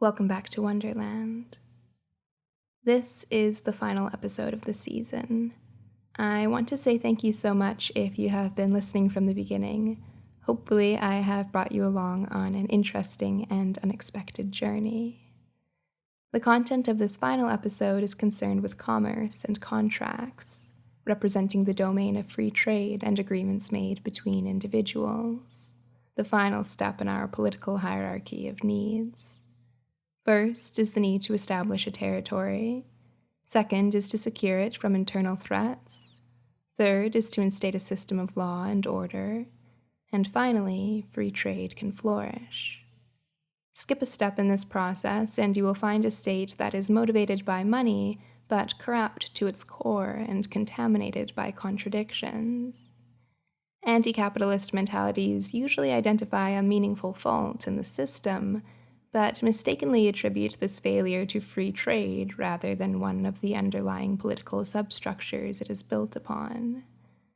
Welcome back to Wonderland. This is the final episode of the season. I want to say thank you so much if you have been listening from the beginning. Hopefully, I have brought you along on an interesting and unexpected journey. The content of this final episode is concerned with commerce and contracts, representing the domain of free trade and agreements made between individuals, the final step in our political hierarchy of needs. First is the need to establish a territory. Second is to secure it from internal threats. Third is to instate a system of law and order. And finally, free trade can flourish. Skip a step in this process, and you will find a state that is motivated by money, but corrupt to its core and contaminated by contradictions. Anti-capitalist mentalities usually identify a meaningful fault in the system, but mistakenly attribute this failure to free trade rather than one of the underlying political substructures it is built upon.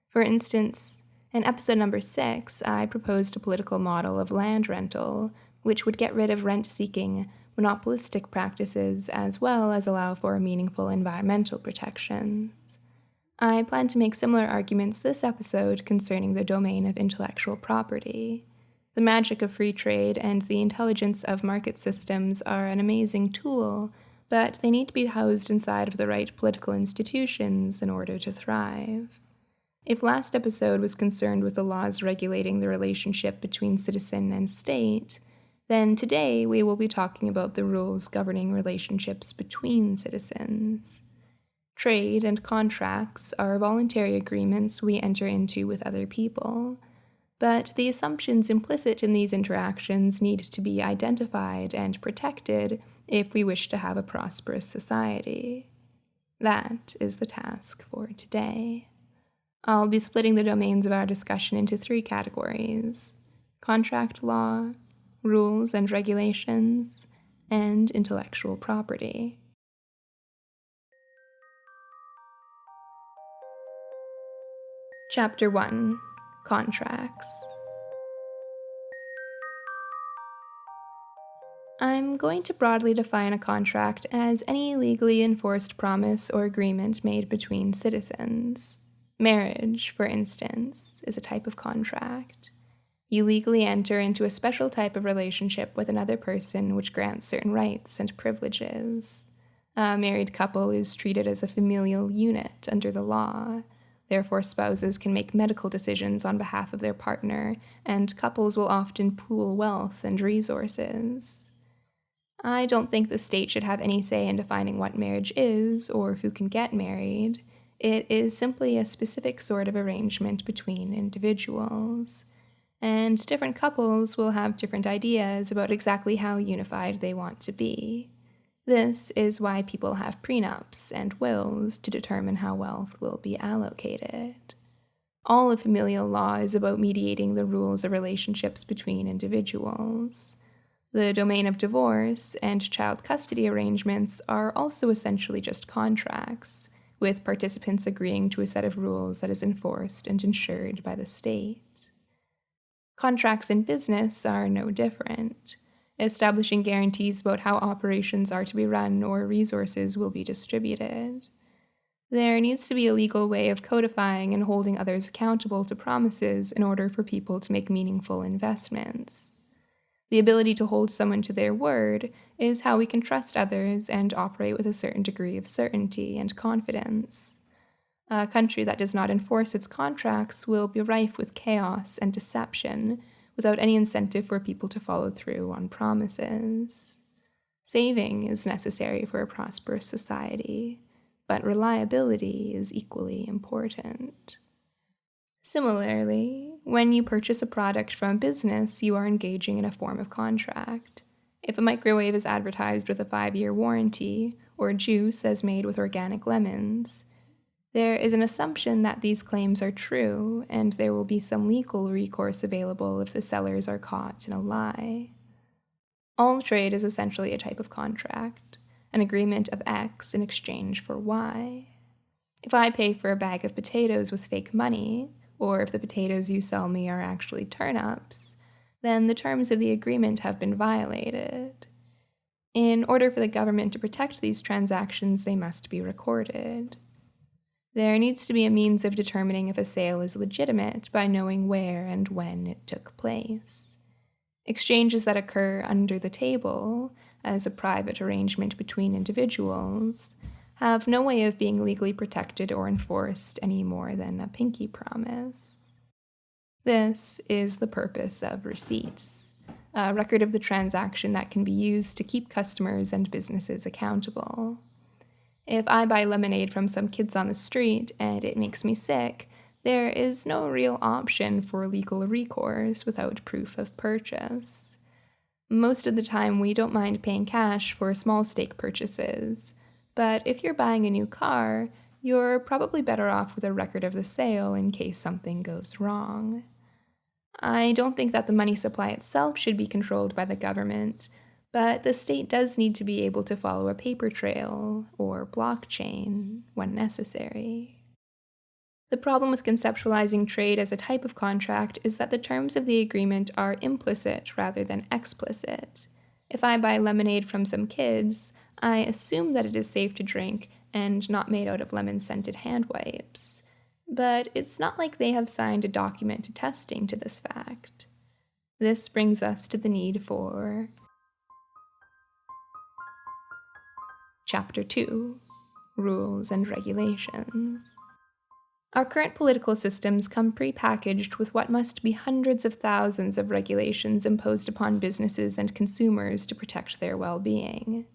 For instance, in episode number 6, I proposed a political model of land rental, which would get rid of rent-seeking, monopolistic practices as well as allow for meaningful environmental protections. I plan to make similar arguments this episode concerning the domain of intellectual property. The magic of free trade and the intelligence of market systems are an amazing tool, but they need to be housed inside of the right political institutions in order to thrive. If last episode was concerned with the laws regulating the relationship between citizen and state, then today we will be talking about the rules governing relationships between citizens. Trade and contracts are voluntary agreements we enter into with other people. But the assumptions implicit in these interactions need to be identified and protected if we wish to have a prosperous society. That is the task for today. I'll be splitting the domains of our discussion into 3 categories: contract law, rules and regulations, and intellectual property. Chapter 1. Contracts. I'm going to broadly define a contract as any legally enforced promise or agreement made between citizens. Marriage, for instance, is a type of contract. You legally enter into a special type of relationship with another person which grants certain rights and privileges. A married couple is treated as a familial unit under the law. Therefore, spouses can make medical decisions on behalf of their partner, and couples will often pool wealth and resources. I don't think the state should have any say in defining what marriage is or who can get married. It is simply a specific sort of arrangement between individuals. And different couples will have different ideas about exactly how unified they want to be. This is why people have prenups and wills to determine how wealth will be allocated. All of familial law is about mediating the rules of relationships between individuals. The domain of divorce and child custody arrangements are also essentially just contracts, with participants agreeing to a set of rules that is enforced and ensured by the state. Contracts in business are no different, establishing guarantees about how operations are to be run or resources will be distributed. There needs to be a legal way of codifying and holding others accountable to promises in order for people to make meaningful investments. The ability to hold someone to their word is how we can trust others and operate with a certain degree of certainty and confidence. A country that does not enforce its contracts will be rife with chaos and deception, without any incentive for people to follow through on promises. Saving is necessary for a prosperous society, but reliability is equally important. Similarly, when you purchase a product from a business, you are engaging in a form of contract. If a microwave is advertised with a 5-year warranty, or juice as made with organic lemons, there is an assumption that these claims are true, and there will be some legal recourse available if the sellers are caught in a lie. All trade is essentially a type of contract, an agreement of X in exchange for Y. If I pay for a bag of potatoes with fake money, or if the potatoes you sell me are actually turnips, then the terms of the agreement have been violated. In order for the government to protect these transactions, they must be recorded. There needs to be a means of determining if a sale is legitimate by knowing where and when it took place. Exchanges that occur under the table, as a private arrangement between individuals, have no way of being legally protected or enforced any more than a pinky promise. This is the purpose of receipts, a record of the transaction that can be used to keep customers and businesses accountable. If I buy lemonade from some kids on the street and it makes me sick, there is no real option for legal recourse without proof of purchase. Most of the time, we don't mind paying cash for small stake purchases, but if you're buying a new car, you're probably better off with a record of the sale in case something goes wrong. I don't think that the money supply itself should be controlled by the government, but the state does need to be able to follow a paper trail or blockchain when necessary. The problem with conceptualizing trade as a type of contract is that the terms of the agreement are implicit rather than explicit. If I buy lemonade from some kids, I assume that it is safe to drink and not made out of lemon-scented hand wipes. But it's not like they have signed a document attesting to this fact. This brings us to the need for Chapter 2: Rules and Regulations. Our current political systems come pre-packaged with what must be hundreds of thousands of regulations imposed upon businesses and consumers to protect their well-being.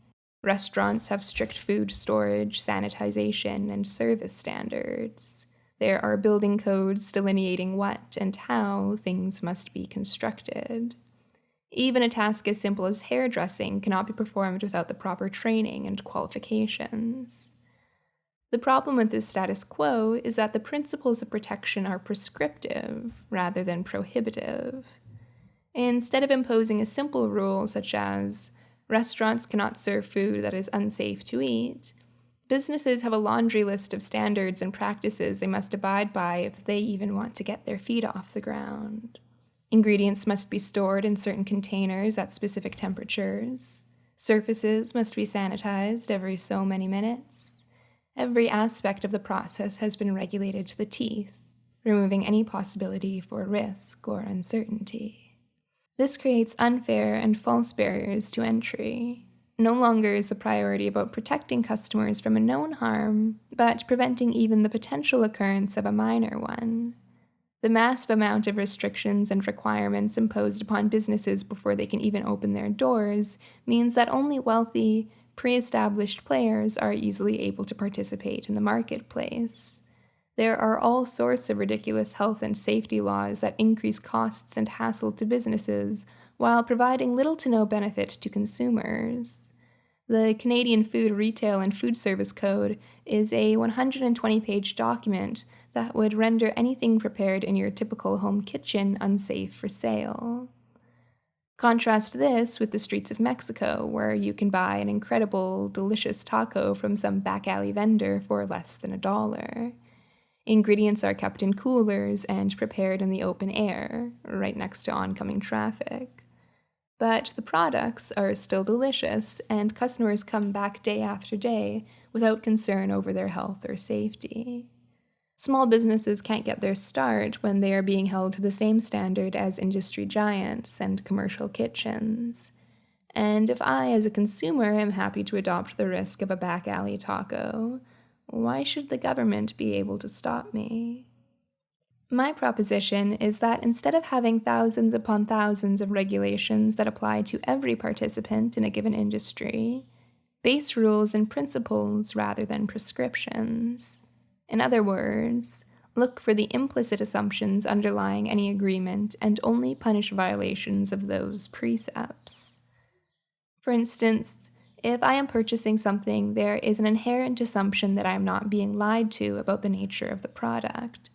Restaurants have strict food storage, sanitization, and service standards. There are building codes delineating what and how things must be constructed. Even a task as simple as hairdressing cannot be performed without the proper training and qualifications. The problem with this status quo is that the principles of protection are prescriptive rather than prohibitive. Instead of imposing a simple rule such as restaurants cannot serve food that is unsafe to eat, businesses have a laundry list of standards and practices they must abide by if they even want to get their feet off the ground. Ingredients must be stored in certain containers at specific temperatures. Surfaces must be sanitized every so many minutes. Every aspect of the process has been regulated to the teeth, removing any possibility for risk or uncertainty. This creates unfair and false barriers to entry. No longer is the priority about protecting customers from a known harm, but preventing even the potential occurrence of a minor one. The massive amount of restrictions and requirements imposed upon businesses before they can even open their doors means that only wealthy, pre-established players are easily able to participate in the marketplace. There are all sorts of ridiculous health and safety laws that increase costs and hassle to businesses while providing little to no benefit to consumers. The Canadian Food Retail and Food Service Code is a 120-page document that would render anything prepared in your typical home kitchen unsafe for sale. Contrast this with the streets of Mexico, where you can buy an incredible, delicious taco from some back alley vendor for less than $1. Ingredients are kept in coolers and prepared in the open air, right next to oncoming traffic. But the products are still delicious, and customers come back day after day without concern over their health or safety. Small businesses can't get their start when they are being held to the same standard as industry giants and commercial kitchens. And if I, as a consumer, am happy to adopt the risk of a back alley taco, why should the government be able to stop me? My proposition is that instead of having thousands upon thousands of regulations that apply to every participant in a given industry, base rules and principles rather than prescriptions. In other words, look for the implicit assumptions underlying any agreement and only punish violations of those precepts. For instance, if I am purchasing something, there is an inherent assumption that I am not being lied to about the nature of the product.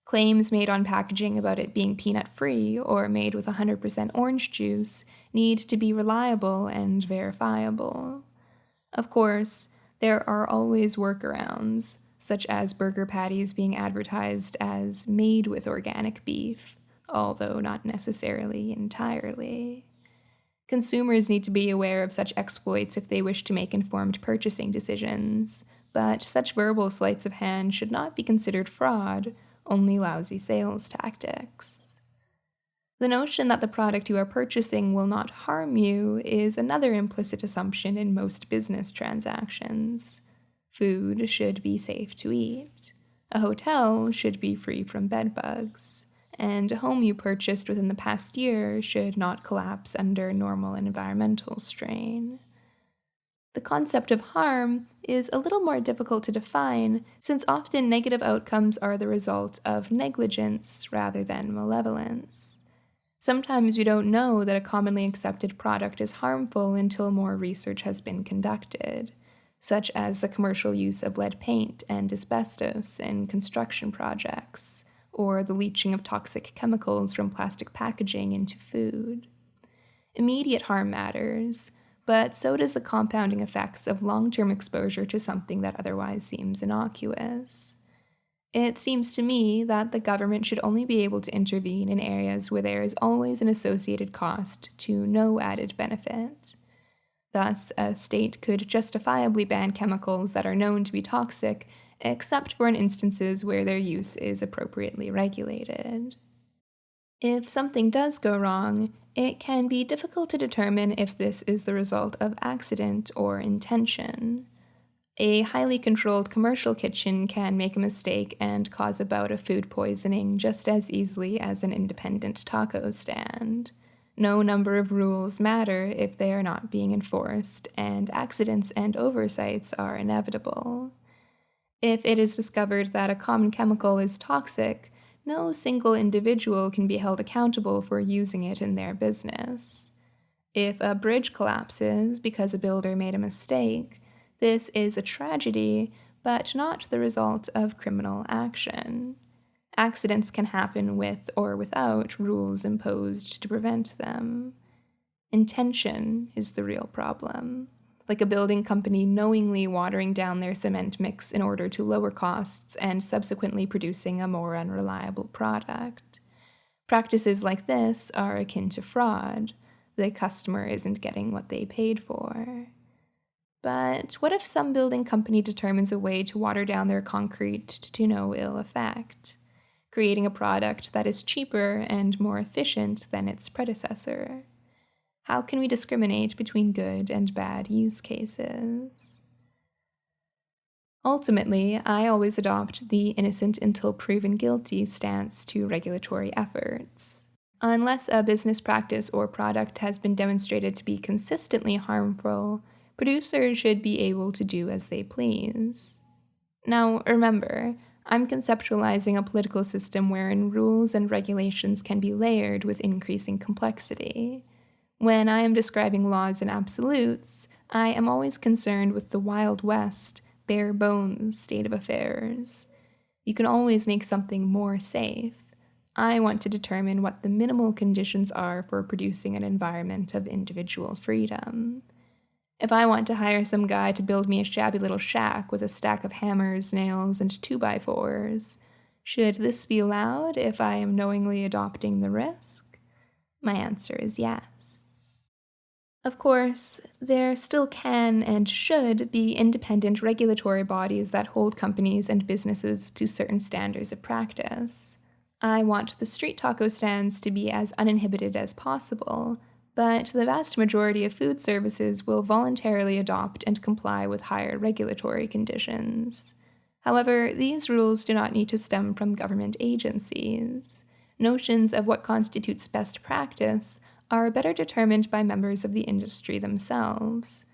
Claims made on packaging about it being peanut-free or made with 100% orange juice need to be reliable and verifiable. Of course, there are always workarounds, such as burger patties being advertised as made with organic beef, although not necessarily entirely. Consumers need to be aware of such exploits if they wish to make informed purchasing decisions, but such verbal sleights of hand should not be considered fraud, only lousy sales tactics. The notion that the product you are purchasing will not harm you is another implicit assumption in most business transactions. Food should be safe to eat. A hotel should be free from bedbugs. And a home you purchased within the past year should not collapse under normal environmental strain. The concept of harm is a little more difficult to define, since often negative outcomes are the result of negligence rather than malevolence. Sometimes we don't know that a commonly accepted product is harmful until more research has been conducted, such as the commercial use of lead paint and asbestos in construction projects, or the leaching of toxic chemicals from plastic packaging into food. Immediate harm matters, but so does the compounding effects of long-term exposure to something that otherwise seems innocuous. It seems to me that the government should only be able to intervene in areas where there is always an associated cost to no added benefit. Thus, a state could justifiably ban chemicals that are known to be toxic, except for in instances where their use is appropriately regulated. If something does go wrong, it can be difficult to determine if this is the result of accident or intention. A highly controlled commercial kitchen can make a mistake and cause a bout of food poisoning just as easily as an independent taco stand. No number of rules matter if they are not being enforced, and accidents and oversights are inevitable. If it is discovered that a common chemical is toxic, no single individual can be held accountable for using it in their business. If a bridge collapses because a builder made a mistake, this is a tragedy, but not the result of criminal action. Accidents can happen with or without rules imposed to prevent them. Intention is the real problem, like a building company knowingly watering down their cement mix in order to lower costs and subsequently producing a more unreliable product. Practices like this are akin to fraud. The customer isn't getting what they paid for. But what if some building company determines a way to water down their concrete to no ill effect, creating a product that is cheaper and more efficient than its predecessor? How can we discriminate between good and bad use cases? Ultimately, I always adopt the innocent until proven guilty stance to regulatory efforts. Unless a business practice or product has been demonstrated to be consistently harmful, producers should be able to do as they please. Now, remember, I'm conceptualizing a political system wherein rules and regulations can be layered with increasing complexity. When I am describing laws and absolutes, I am always concerned with the Wild West, bare bones state of affairs. You can always make something more safe. I want to determine what the minimal conditions are for producing an environment of individual freedom. If I want to hire some guy to build me a shabby little shack with a stack of hammers, nails, and 2x4s, should this be allowed if I am knowingly adopting the risk? My answer is yes. Of course, there still can and should be independent regulatory bodies that hold companies and businesses to certain standards of practice. I want the street taco stands to be as uninhibited as possible, but the vast majority of food services will voluntarily adopt and comply with higher regulatory conditions. However, these rules do not need to stem from government agencies. Notions of what constitutes best practice are better determined by members of the industry themselves.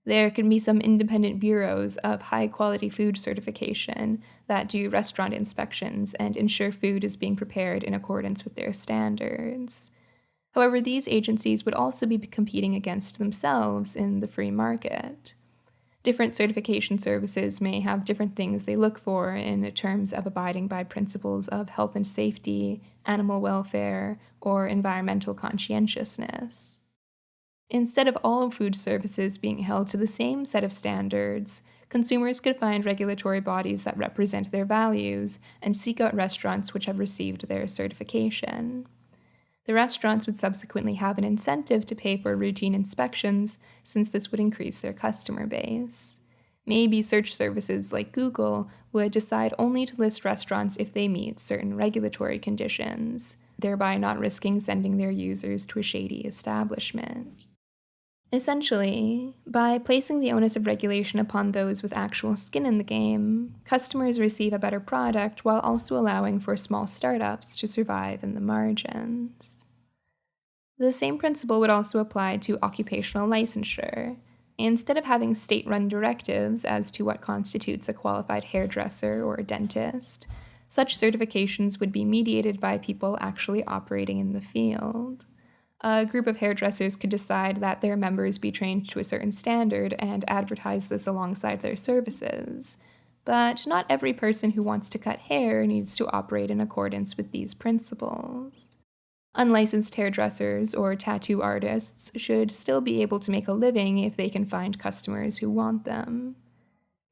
There can be some independent bureaus of high-quality food certification that do restaurant inspections and ensure food is being prepared in accordance with their standards. However, these agencies would also be competing against themselves in the free market. Different certification services may have different things they look for in terms of abiding by principles of health and safety, animal welfare, or environmental conscientiousness. Instead of all food services being held to the same set of standards, consumers could find regulatory bodies that represent their values and seek out restaurants which have received their certification. The restaurants would subsequently have an incentive to pay for routine inspections, since this would increase their customer base. Maybe search services like Google would decide only to list restaurants if they meet certain regulatory conditions, thereby not risking sending their users to a shady establishment. Essentially, by placing the onus of regulation upon those with actual skin in the game, customers receive a better product while also allowing for small startups to survive in the margins. The same principle would also apply to occupational licensure. Instead of having state-run directives as to what constitutes a qualified hairdresser or a dentist, such certifications would be mediated by people actually operating in the field. A group of hairdressers could decide that their members be trained to a certain standard and advertise this alongside their services. But not every person who wants to cut hair needs to operate in accordance with these principles. Unlicensed hairdressers or tattoo artists should still be able to make a living if they can find customers who want them.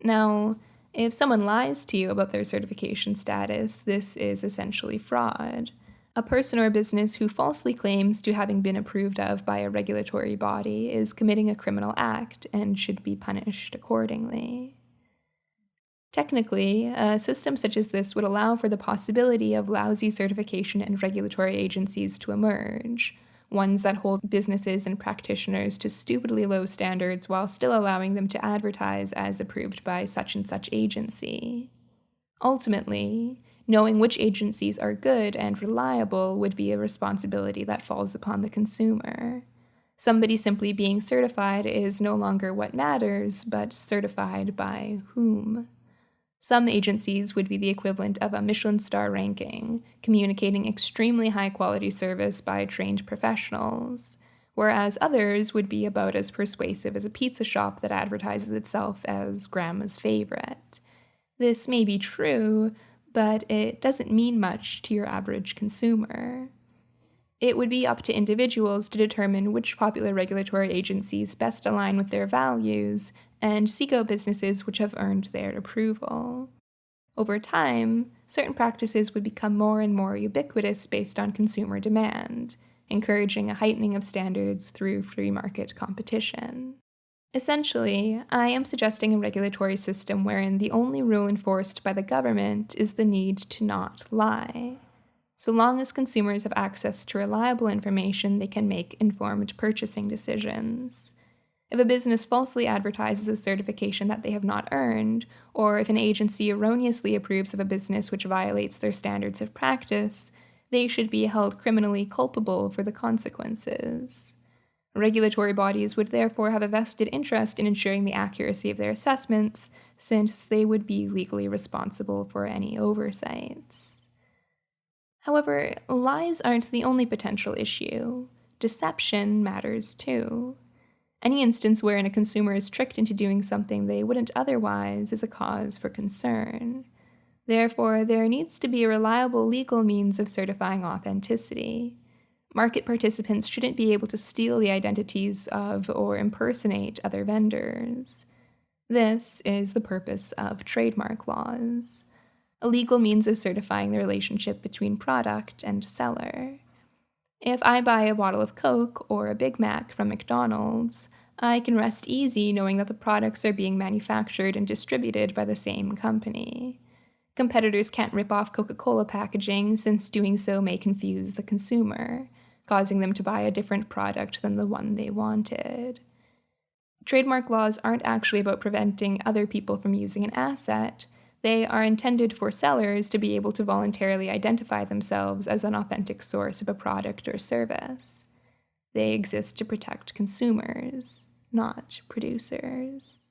Now, if someone lies to you about their certification status, this is essentially fraud. A person or business who falsely claims to having been approved of by a regulatory body is committing a criminal act and should be punished accordingly. Technically, a system such as this would allow for the possibility of lousy certification and regulatory agencies to emerge, ones that hold businesses and practitioners to stupidly low standards while still allowing them to advertise as approved by such and such agency. Ultimately, knowing which agencies are good and reliable would be a responsibility that falls upon the consumer. Somebody simply being certified is no longer what matters, but certified by whom. Some agencies would be the equivalent of a Michelin star ranking, communicating extremely high-quality service by trained professionals, whereas others would be about as persuasive as a pizza shop that advertises itself as grandma's favorite. This may be true, but it doesn't mean much to your average consumer. It would be up to individuals to determine which popular regulatory agencies best align with their values and seek out businesses which have earned their approval. Over time, certain practices would become more and more ubiquitous based on consumer demand, encouraging a heightening of standards through free market competition. Essentially, I am suggesting a regulatory system wherein the only rule enforced by the government is the need to not lie. So long as consumers have access to reliable information, they can make informed purchasing decisions. If a business falsely advertises a certification that they have not earned, or if an agency erroneously approves of a business which violates their standards of practice, they should be held criminally culpable for the consequences. Regulatory bodies would therefore have a vested interest in ensuring the accuracy of their assessments, since they would be legally responsible for any oversights. However, lies aren't the only potential issue. Deception matters too. Any instance wherein a consumer is tricked into doing something they wouldn't otherwise is a cause for concern. Therefore, there needs to be a reliable legal means of certifying authenticity. Market participants shouldn't be able to steal the identities of or impersonate other vendors. This is the purpose of trademark laws, a legal means of certifying the relationship between product and seller. If I buy a bottle of Coke or a Big Mac from McDonald's, I can rest easy knowing that the products are being manufactured and distributed by the same company. Competitors can't rip off Coca-Cola packaging, since doing so may confuse the consumer, causing them to buy a different product than the one they wanted. Trademark laws aren't actually about preventing other people from using an asset. They are intended for sellers to be able to voluntarily identify themselves as an authentic source of a product or service. They exist to protect consumers, not producers.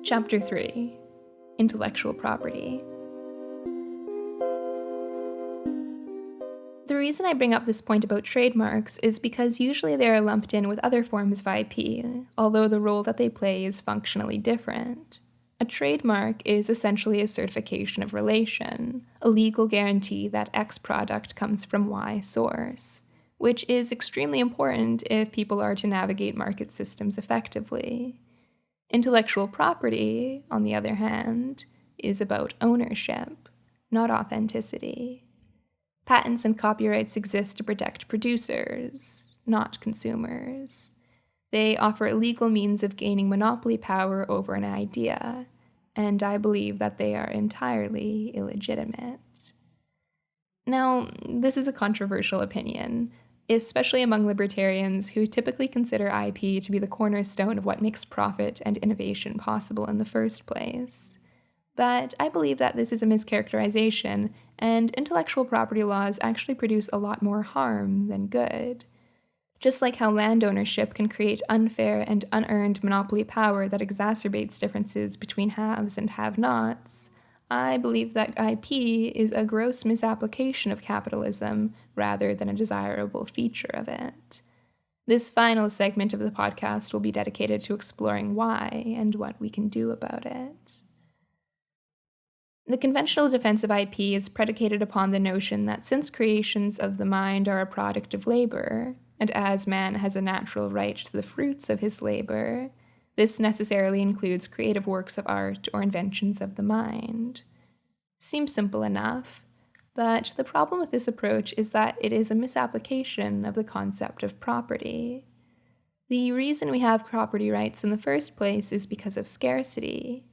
Chapter 3: Intellectual Property. The reason I bring up this point about trademarks is because usually they are lumped in with other forms of IP, although the role that they play is functionally different. A trademark is essentially a certification of relation, a legal guarantee that X product comes from Y source, which is extremely important if people are to navigate market systems effectively. Intellectual property, on the other hand, is about ownership. not authenticity. Patents and copyrights exist to protect producers, not consumers. They offer a legal means of gaining monopoly power over an idea, and I believe that they are entirely illegitimate. Now, this is a controversial opinion, especially among libertarians who typically consider IP to be the cornerstone of what makes profit and innovation possible in the first place. But I believe that this is a mischaracterization, and intellectual property laws actually produce a lot more harm than good. Just like how land ownership can create unfair and unearned monopoly power that exacerbates differences between haves and have-nots, I believe that IP is a gross misapplication of capitalism rather than a desirable feature of it. This final segment of the podcast will be dedicated to exploring why and what we can do about it. The conventional defense of IP is predicated upon the notion that since creations of the mind are a product of labor, and as man has a natural right to the fruits of his labor, this necessarily includes creative works of art or inventions of the mind. Seems simple enough, but the problem with this approach is that it is a misapplication of the concept of property. The reason we have property rights in the first place is because of scarcity.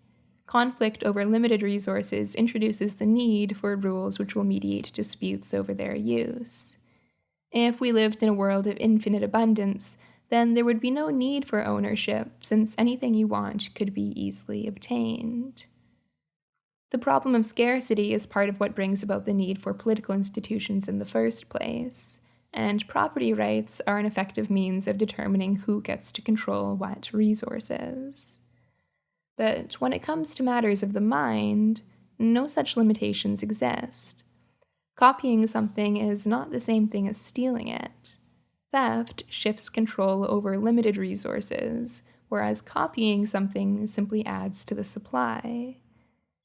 Conflict over limited resources introduces the need for rules which will mediate disputes over their use. If we lived in a world of infinite abundance, then there would be no need for ownership, since anything you want could be easily obtained. The problem of scarcity is part of what brings about the need for political institutions in the first place, and property rights are an effective means of determining who gets to control what resources. But when it comes to matters of the mind, no such limitations exist. Copying something is not the same thing as stealing it. Theft shifts control over limited resources, whereas copying something simply adds to the supply.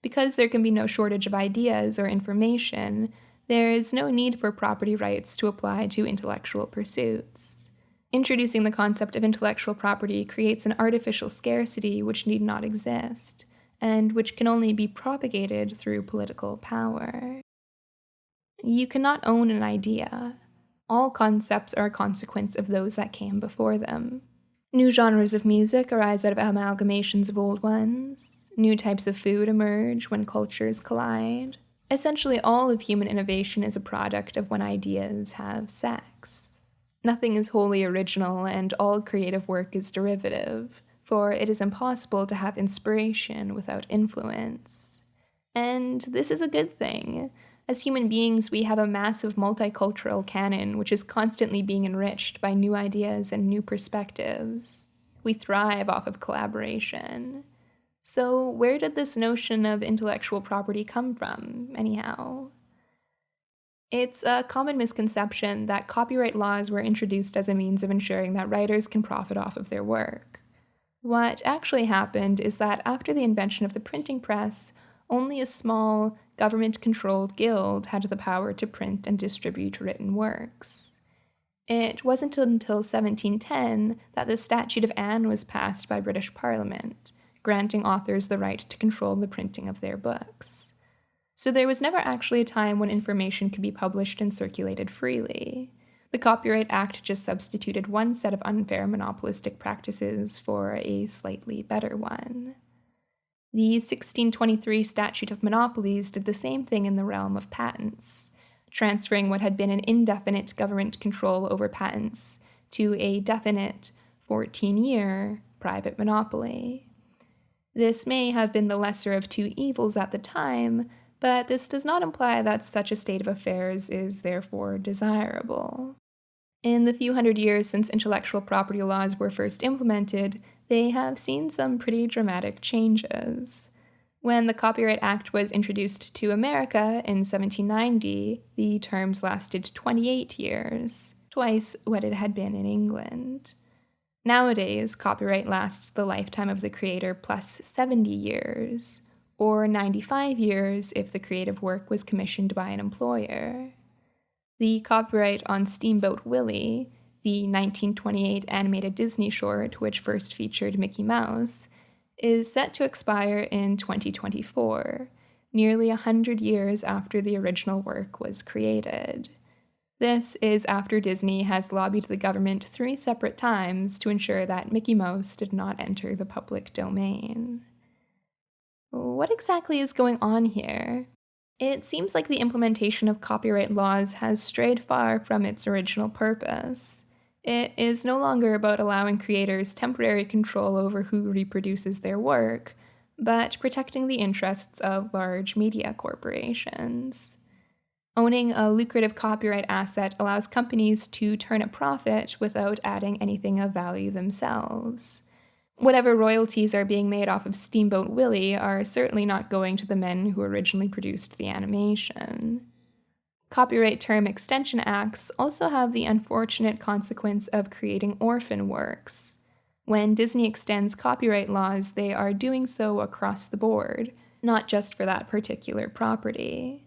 Because there can be no shortage of ideas or information, there is no need for property rights to apply to intellectual pursuits. Introducing the concept of intellectual property creates an artificial scarcity which need not exist, and which can only be propagated through political power. You cannot own an idea. All concepts are a consequence of those that came before them. New genres of music arise out of amalgamations of old ones. New types of food emerge when cultures collide. Essentially, all of human innovation is a product of when ideas have sex. Nothing is wholly original, and all creative work is derivative, for it is impossible to have inspiration without influence. And this is a good thing. As human beings, we have a massive multicultural canon which is constantly being enriched by new ideas and new perspectives. We thrive off of collaboration. So where did this notion of intellectual property come from, anyhow? It's a common misconception that copyright laws were introduced as a means of ensuring that writers can profit off of their work. What actually happened is that after the invention of the printing press, only a small, government-controlled guild had the power to print and distribute written works. It wasn't until 1710 that the Statute of Anne was passed by British Parliament, granting authors the right to control the printing of their books. So there was never actually a time when information could be published and circulated freely. The Copyright Act just substituted one set of unfair monopolistic practices for a slightly better one. The 1623 Statute of Monopolies did the same thing in the realm of patents, transferring what had been an indefinite government control over patents to a definite 14-year private monopoly. This may have been the lesser of two evils at the time, but this does not imply that such a state of affairs is therefore desirable. In the few hundred years since intellectual property laws were first implemented, they have seen some pretty dramatic changes. When the Copyright Act was introduced to America in 1790, the terms lasted 28 years, twice what it had been in England. Nowadays, copyright lasts the lifetime of the creator plus 70 years, or 95 years if the creative work was commissioned by an employer. The copyright on Steamboat Willie, the 1928 animated Disney short which first featured Mickey Mouse, is set to expire in 2024, nearly 100 years after the original work was created. This is after Disney has lobbied the government 3 separate times to ensure that Mickey Mouse did not enter the public domain. What exactly is going on here? It seems like the implementation of copyright laws has strayed far from its original purpose. It is no longer about allowing creators temporary control over who reproduces their work, but protecting the interests of large media corporations. Owning a lucrative copyright asset allows companies to turn a profit without adding anything of value themselves. Whatever royalties are being made off of Steamboat Willie are certainly not going to the men who originally produced the animation. Copyright term extension acts also have the unfortunate consequence of creating orphan works. When Disney extends copyright laws, they are doing so across the board, not just for that particular property.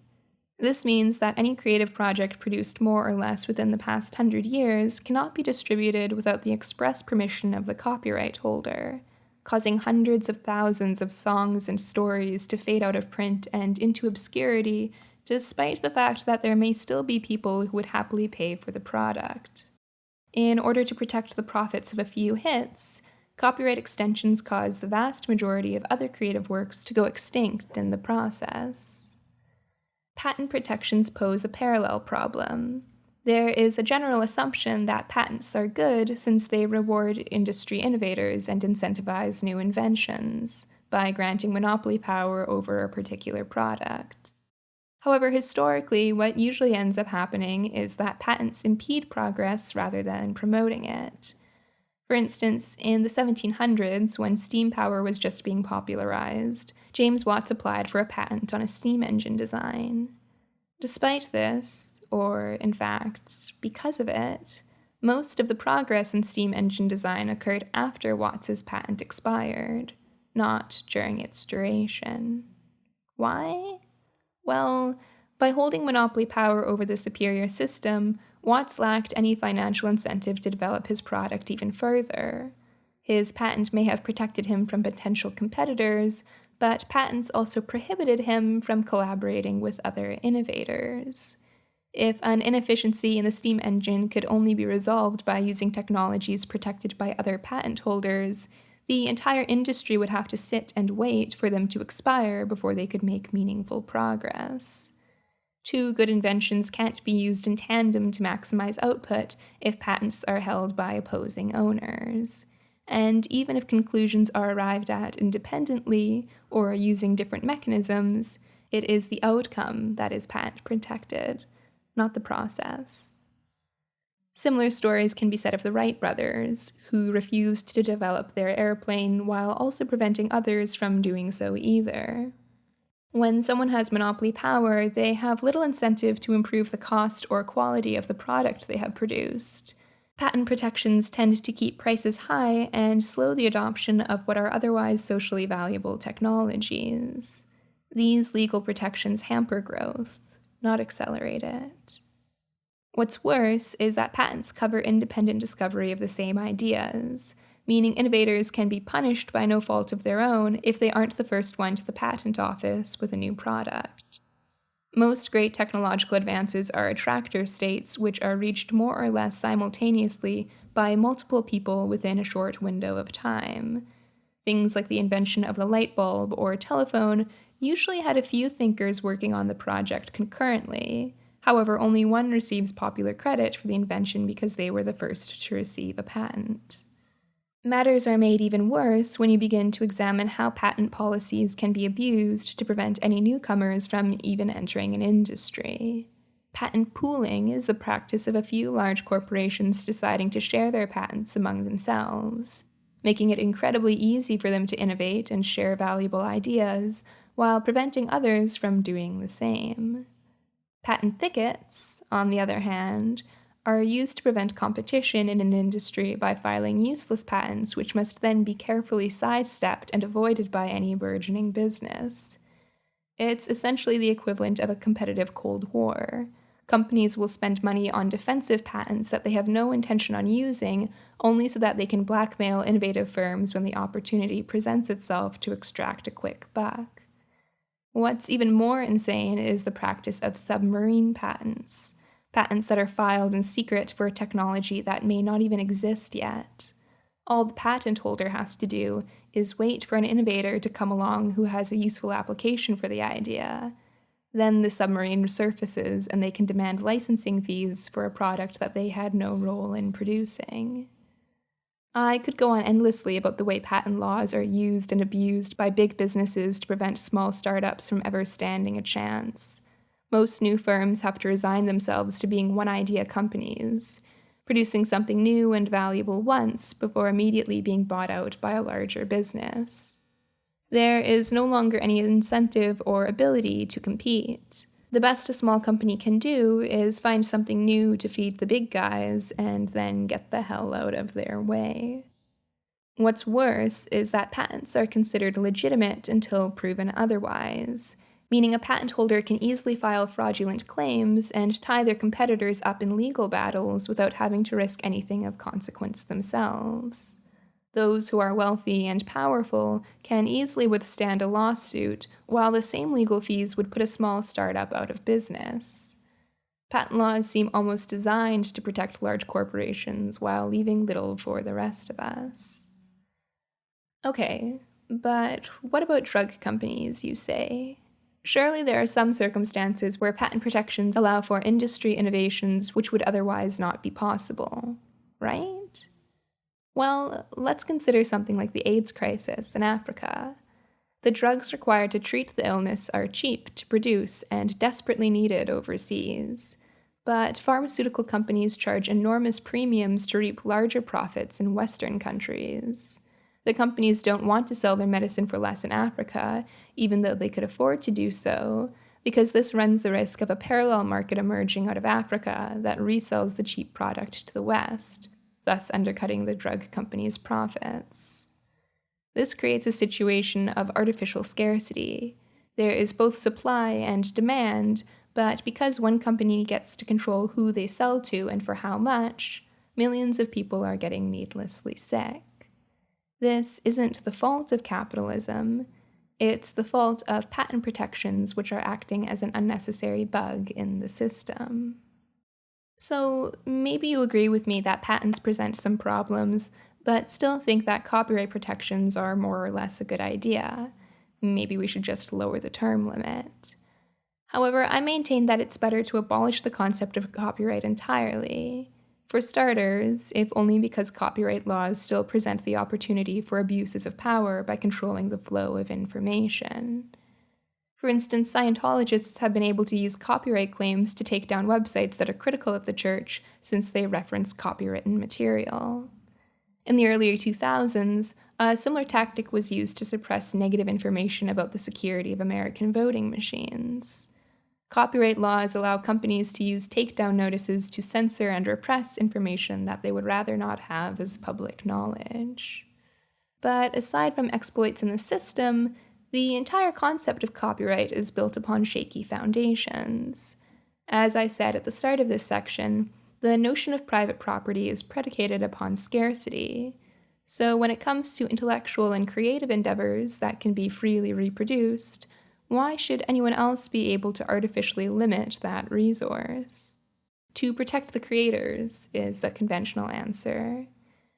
This means that any creative project produced more or less within the past 100 years cannot be distributed without the express permission of the copyright holder, causing hundreds of thousands of songs and stories to fade out of print and into obscurity, despite the fact that there may still be people who would happily pay for the product. In order to protect the profits of a few hits, copyright extensions cause the vast majority of other creative works to go extinct in the process. Patent protections pose a parallel problem. There is a general assumption that patents are good since they reward industry innovators and incentivize new inventions by granting monopoly power over a particular product. However, historically, what usually ends up happening is that patents impede progress rather than promoting it. For instance, in the 1700s, when steam power was just being popularized, James Watt applied for a patent on a steam engine design. Despite this, or in fact, because of it, most of the progress in steam engine design occurred after Watts's patent expired, not during its duration. Why? Well, by holding monopoly power over the superior system, Watts lacked any financial incentive to develop his product even further. His patent may have protected him from potential competitors, but patents also prohibited him from collaborating with other innovators. If an inefficiency in the steam engine could only be resolved by using technologies protected by other patent holders, the entire industry would have to sit and wait for them to expire before they could make meaningful progress. 2 good inventions can't be used in tandem to maximize output if patents are held by opposing owners. And even if conclusions are arrived at independently or using different mechanisms, it is the outcome that is patent protected, not the process. Similar stories can be said of the Wright brothers, who refused to develop their airplane while also preventing others from doing so either. When someone has monopoly power, they have little incentive to improve the cost or quality of the product they have produced. Patent protections tend to keep prices high and slow the adoption of what are otherwise socially valuable technologies. These legal protections hamper growth, not accelerate it. What's worse is that patents cover independent discovery of the same ideas, meaning innovators can be punished by no fault of their own if they aren't the first one to the patent office with a new product. Most great technological advances are attractor states which are reached more or less simultaneously by multiple people within a short window of time. Things like the invention of the light bulb or telephone usually had a few thinkers working on the project concurrently. However, only one receives popular credit for the invention because they were the first to receive a patent. Matters are made even worse when you begin to examine how patent policies can be abused to prevent any newcomers from even entering an industry. Patent pooling is the practice of a few large corporations deciding to share their patents among themselves, making it incredibly easy for them to innovate and share valuable ideas, while preventing others from doing the same. Patent thickets, on the other hand, are used to prevent competition in an industry by filing useless patents which must then be carefully sidestepped and avoided by any burgeoning business. It's essentially the equivalent of a competitive Cold War. Companies will spend money on defensive patents that they have no intention on using, only so that they can blackmail innovative firms when the opportunity presents itself to extract a quick buck. What's even more insane is the practice of submarine patents, patents that are filed in secret for a technology that may not even exist yet. All the patent holder has to do is wait for an innovator to come along who has a useful application for the idea. Then the submarine surfaces and they can demand licensing fees for a product that they had no role in producing. I could go on endlessly about the way patent laws are used and abused by big businesses to prevent small startups from ever standing a chance. Most new firms have to resign themselves to being one-idea companies, producing something new and valuable once before immediately being bought out by a larger business. There is no longer any incentive or ability to compete. The best a small company can do is find something new to feed the big guys and then get the hell out of their way. What's worse is that patents are considered legitimate until proven otherwise, meaning a patent holder can easily file fraudulent claims and tie their competitors up in legal battles without having to risk anything of consequence themselves. Those who are wealthy and powerful can easily withstand a lawsuit, while the same legal fees would put a small startup out of business. Patent laws seem almost designed to protect large corporations while leaving little for the rest of us. Okay, but what about drug companies, you say? Surely there are some circumstances where patent protections allow for industry innovations which would otherwise not be possible, right? Well, let's consider something like the AIDS crisis in Africa. The drugs required to treat the illness are cheap to produce and desperately needed overseas. But pharmaceutical companies charge enormous premiums to reap larger profits in Western countries. The companies don't want to sell their medicine for less in Africa, even though they could afford to do so, because this runs the risk of a parallel market emerging out of Africa that resells the cheap product to the West, thus undercutting the drug companies' profits. This creates a situation of artificial scarcity. There is both supply and demand, but because one company gets to control who they sell to and for how much, millions of people are getting needlessly sick. This isn't the fault of capitalism. It's the fault of patent protections which are acting as an unnecessary bug in the system. So maybe you agree with me that patents present some problems, but still think that copyright protections are more or less a good idea. Maybe we should just lower the term limit. However, I maintain that it's better to abolish the concept of copyright entirely. For starters, if only because copyright laws still present the opportunity for abuses of power by controlling the flow of information. For instance, Scientologists have been able to use copyright claims to take down websites that are critical of the church since they reference copywritten material. In the earlier 2000s, a similar tactic was used to suppress negative information about the security of American voting machines. Copyright laws allow companies to use takedown notices to censor and repress information that they would rather not have as public knowledge. But aside from exploits in the system, the entire concept of copyright is built upon shaky foundations. As I said at the start of this section, the notion of private property is predicated upon scarcity. So when it comes to intellectual and creative endeavors that can be freely reproduced, why should anyone else be able to artificially limit that resource? To protect the creators is the conventional answer.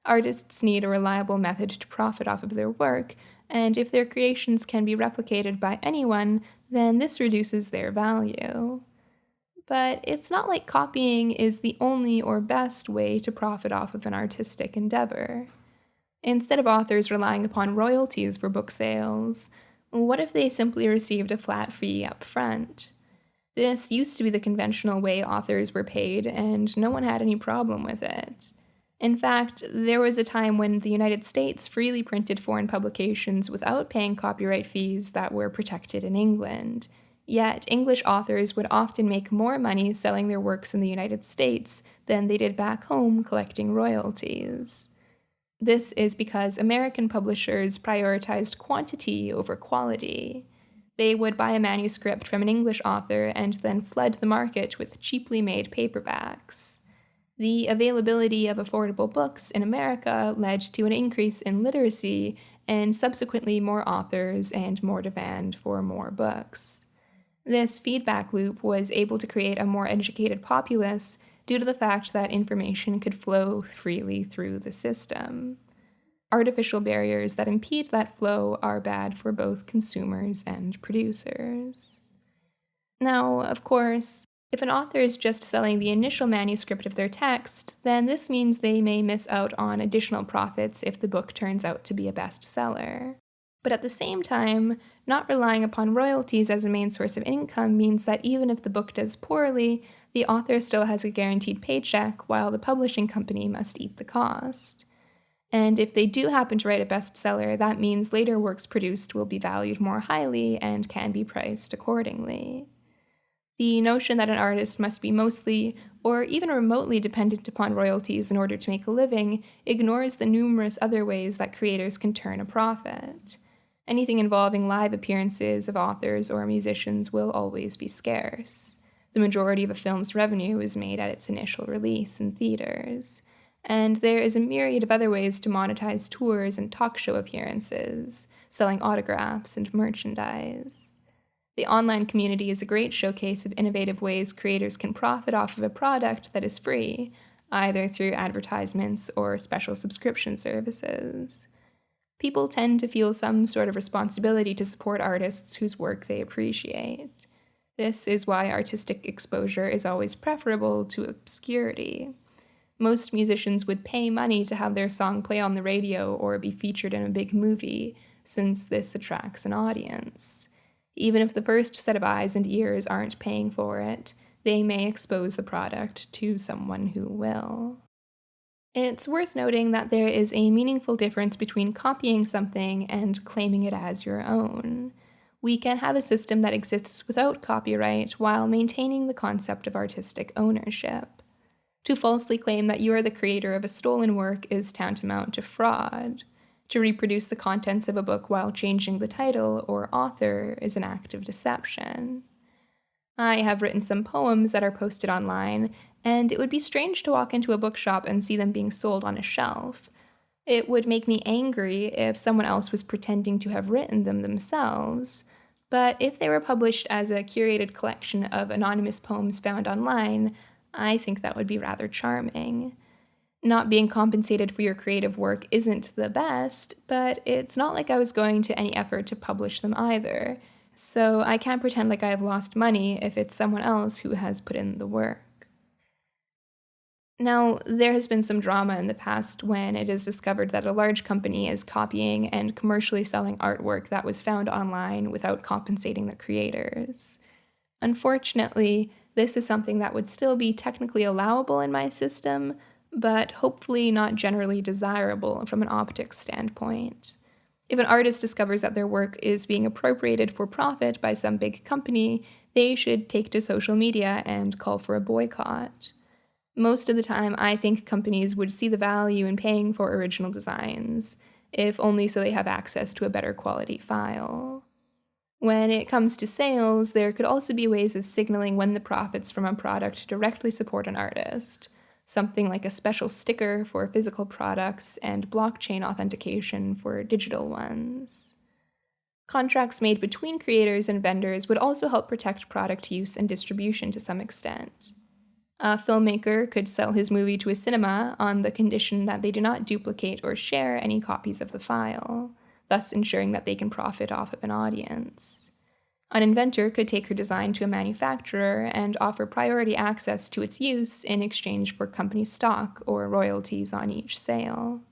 Artists need a reliable method to profit off of their work, and if their creations can be replicated by anyone, then this reduces their value. But it's not like copying is the only or best way to profit off of an artistic endeavor. Instead of authors relying upon royalties for book sales, what if they simply received a flat fee up front? This used to be the conventional way authors were paid, and no one had any problem with it. In fact, there was a time when the United States freely printed foreign publications without paying copyright fees that were protected in England. Yet, English authors would often make more money selling their works in the United States than they did back home collecting royalties. This is because American publishers prioritized quantity over quality. They would buy a manuscript from an English author and then flood the market with cheaply made paperbacks. The availability of affordable books in America led to an increase in literacy and subsequently more authors and more demand for more books. This feedback loop was able to create a more educated populace due to the fact that information could flow freely through the system. Artificial barriers that impede that flow are bad for both consumers and producers. Now, of course, if an author is just selling the initial manuscript of their text, then this means they may miss out on additional profits if the book turns out to be a bestseller. But at the same time, not relying upon royalties as a main source of income means that even if the book does poorly, the author still has a guaranteed paycheck while the publishing company must eat the cost. And if they do happen to write a bestseller, that means later works produced will be valued more highly and can be priced accordingly. The notion that an artist must be mostly or even remotely dependent upon royalties in order to make a living ignores the numerous other ways that creators can turn a profit. Anything involving live appearances of authors or musicians will always be scarce. The majority of a film's revenue is made at its initial release in theaters. And there is a myriad of other ways to monetize tours and talk show appearances, selling autographs and merchandise. The online community is a great showcase of innovative ways creators can profit off of a product that is free, either through advertisements or special subscription services. People tend to feel some sort of responsibility to support artists whose work they appreciate. This is why artistic exposure is always preferable to obscurity. Most musicians would pay money to have their song play on the radio or be featured in a big movie, since this attracts an audience. Even if the first set of eyes and ears aren't paying for it, they may expose the product to someone who will. It's worth noting that there is a meaningful difference between copying something and claiming it as your own. We can have a system that exists without copyright while maintaining the concept of artistic ownership. To falsely claim that you are the creator of a stolen work is tantamount to fraud. To reproduce the contents of a book while changing the title or author is an act of deception. I have written some poems that are posted online, and it would be strange to walk into a bookshop and see them being sold on a shelf. It would make me angry if someone else was pretending to have written them themselves, but if they were published as a curated collection of anonymous poems found online, I think that would be rather charming. Not being compensated for your creative work isn't the best, but it's not like I was going to any effort to publish them either, so I can't pretend like I have lost money if it's someone else who has put in the work. Now, there has been some drama in the past when it is discovered that a large company is copying and commercially selling artwork that was found online without compensating the creators. Unfortunately, this is something that would still be technically allowable in my system, but hopefully not generally desirable from an optics standpoint. If an artist discovers that their work is being appropriated for profit by some big company, they should take to social media and call for a boycott. Most of the time, I think companies would see the value in paying for original designs, if only so they have access to a better quality file. When it comes to sales, there could also be ways of signaling when the profits from a product directly support an artist, something like a special sticker for physical products and blockchain authentication for digital ones. Contracts made between creators and vendors would also help protect product use and distribution to some extent. A filmmaker could sell his movie to a cinema on the condition that they do not duplicate or share any copies of the file, thus ensuring that they can profit off of an audience. An inventor could take her design to a manufacturer and offer priority access to its use in exchange for company stock or royalties on each sale.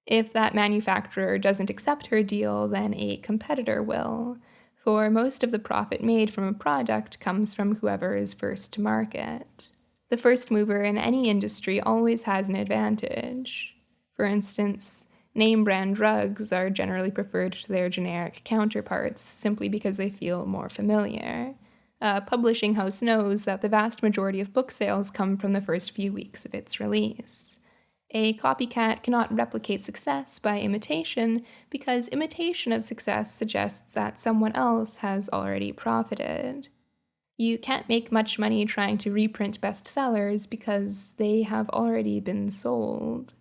If that manufacturer doesn't accept her deal, then a competitor will, for most of the profit made from a product comes from whoever is first to market. The first mover in any industry always has an advantage. For instance, name brand drugs are generally preferred to their generic counterparts simply because they feel more familiar. A publishing house knows that the vast majority of book sales come from the first few weeks of its release. A copycat cannot replicate success by imitation because imitation of success suggests that someone else has already profited. You can't make much money trying to reprint bestsellers because they have already been sold.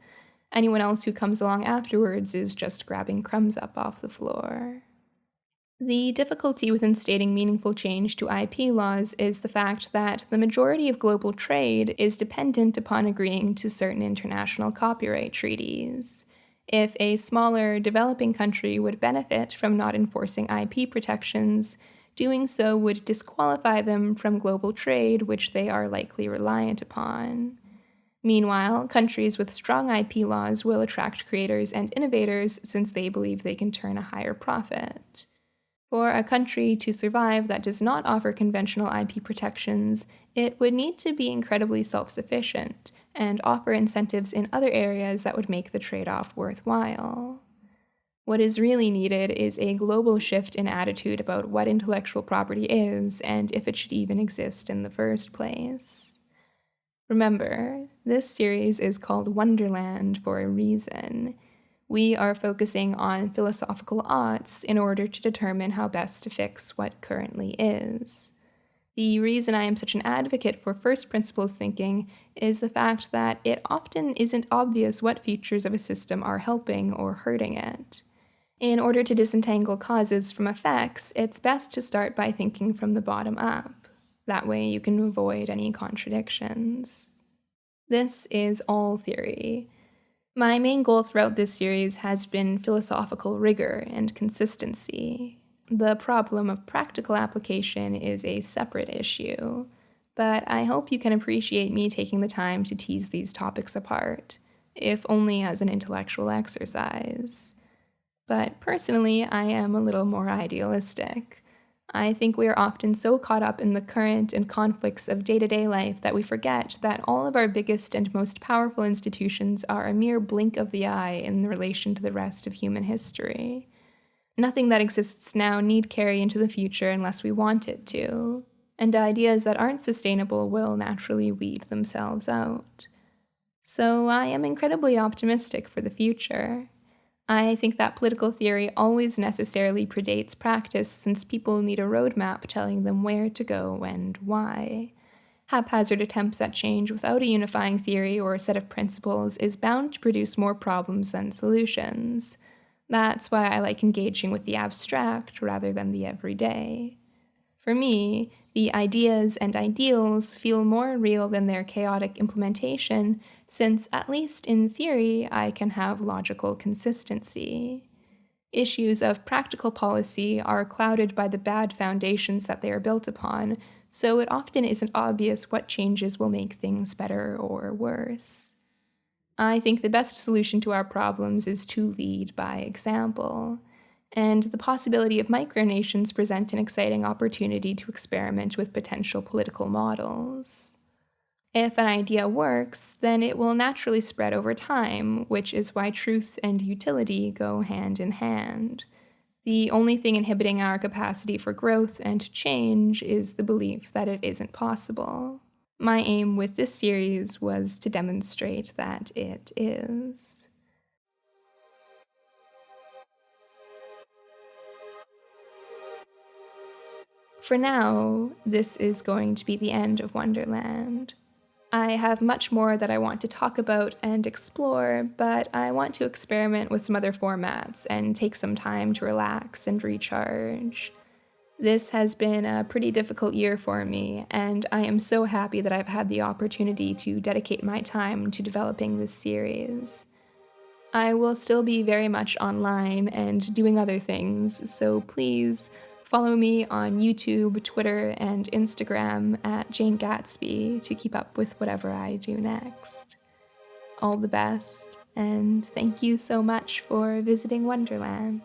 Anyone else who comes along afterwards is just grabbing crumbs up off the floor. The difficulty with instating meaningful change to IP laws is the fact that the majority of global trade is dependent upon agreeing to certain international copyright treaties. If a smaller, developing country would benefit from not enforcing IP protections, doing so would disqualify them from global trade, which they are likely reliant upon. Meanwhile, countries with strong IP laws will attract creators and innovators since they believe they can turn a higher profit. For a country to survive that does not offer conventional IP protections, it would need to be incredibly self-sufficient and offer incentives in other areas that would make the trade-off worthwhile. What is really needed is a global shift in attitude about what intellectual property is and if it should even exist in the first place. Remember, this series is called Wonderland for a reason. We are focusing on philosophical oughts in order to determine how best to fix what currently is. The reason I am such an advocate for first principles thinking is the fact that it often isn't obvious what features of a system are helping or hurting it. In order to disentangle causes from effects, it's best to start by thinking from the bottom up. That way you can avoid any contradictions. This is all theory. My main goal throughout this series has been philosophical rigor and consistency. The problem of practical application is a separate issue, but I hope you can appreciate me taking the time to tease these topics apart, if only as an intellectual exercise. But personally, I am a little more idealistic. I think we are often so caught up in the current and conflicts of day-to-day life that we forget that all of our biggest and most powerful institutions are a mere blink of the eye in relation to the rest of human history. Nothing that exists now need carry into the future unless we want it to, and ideas that aren't sustainable will naturally weed themselves out. So I am incredibly optimistic for the future. I think that political theory always necessarily predates practice since people need a roadmap telling them where to go and why. Haphazard attempts at change without a unifying theory or a set of principles is bound to produce more problems than solutions. That's why I like engaging with the abstract rather than the everyday. For me, the ideas and ideals feel more real than their chaotic implementation, since, at least in theory, I can have logical consistency. Issues of practical policy are clouded by the bad foundations that they are built upon, so it often isn't obvious what changes will make things better or worse. I think the best solution to our problems is to lead by example, and the possibility of micronations present an exciting opportunity to experiment with potential political models. If an idea works, then it will naturally spread over time, which is why truth and utility go hand in hand. The only thing inhibiting our capacity for growth and change is the belief that it isn't possible. My aim with this series was to demonstrate that it is. For now, this is going to be the end of Wonderland. I have much more that I want to talk about and explore, but I want to experiment with some other formats and take some time to relax and recharge. This has been a pretty difficult year for me, and I am so happy that I've had the opportunity to dedicate my time to developing this series. I will still be very much online and doing other things, so please follow me on YouTube, Twitter, and Instagram at Jane Gatsby to keep up with whatever I do next. All the best, and thank you so much for visiting Wonderland.